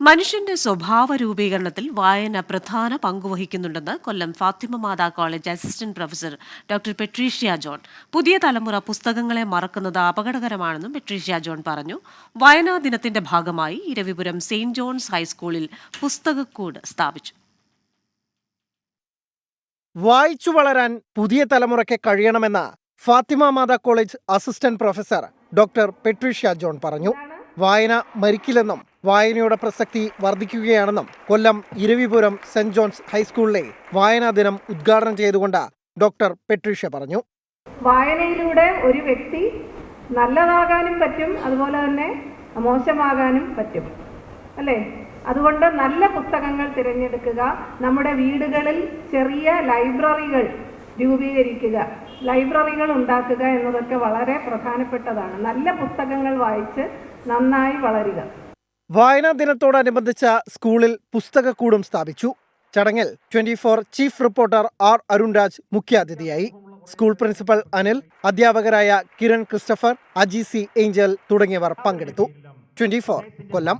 മനുഷ്യന്റെ സ്വഭാവ രൂപീകരണത്തിൽ വായന പ്രധാന പങ്കുവഹിക്കുന്നുണ്ടെന്ന് Kollam Fatima Mata college assistant professor doctor Patricia John. പുതിയ തലമുറ പുസ്തകങ്ങളെ മറക്കുന്നത് അപകടകരമാണെന്നും പെട്രീഷ്യ ജോൺ പറഞ്ഞു. വായനാ ദിനത്തിന്റെ ഭാഗമായി ഇരവിപുരം സെയിന്റ് ജോൺസ് ഹൈസ്കൂളിൽ പുസ്തകക്കൂട് സ്ഥാപിച്ചു. വായിച്ചു വളരാൻ പുതിയ തലമുറയ്ക്ക് കഴിയണമെന്ന് Fatima Mata college assistant professor doctor Patricia John പറഞ്ഞു. വായന മരിക്കില്ലെന്നും വായനയുടെ പ്രസക്തി വർദ്ധിക്കുകയാണെന്നും കൊല്ലം ഇരവിപുരം സെന്റ് ജോൺസ് ഹൈസ്കൂളിലെ വായനാ ദിനം ഉദ്ഘാടനം ചെയ്തുകൊണ്ട് ഡോക്ടർ പെട്രീഷ്യ പറഞ്ഞു. വായനയിലൂടെ ഒരു വ്യക്തി നല്ലതാകാനും പറ്റും, അതുപോലെ തന്നെ മോശമാകാനും പറ്റും, അല്ലേ? അതുകൊണ്ട് നല്ല പുസ്തകങ്ങൾ തിരഞ്ഞെടുക്കുക, നമ്മുടെ വീടുകളിൽ ചെറിയ ലൈബ്രറികൾ രൂപീകരിക്കുക, ലൈബ്രറികൾ ഉണ്ടാക്കുക എന്നതൊക്കെ വളരെ പ്രധാനപ്പെട്ടതാണ്. നല്ല പുസ്തകങ്ങൾ വായിച്ച് നന്നായി വളരുക. വായനാ ദിനത്തോടനുബന്ധിച്ച് സ്കൂളിൽ പുസ്തകക്കൂടും സ്ഥാപിച്ചു. ചടങ്ങിൽ 24 ചീഫ് റിപ്പോർട്ടർ ആർ അരുൺരാജ് മുഖ്യാതിഥിയായി. സ്കൂൾ പ്രിൻസിപ്പൽ അനിൽ, അധ്യാപകരായ Kiran Christopher, Aji C Angel തുടങ്ങിയവർ പങ്കെടുത്തു. 24 കൊല്ലം.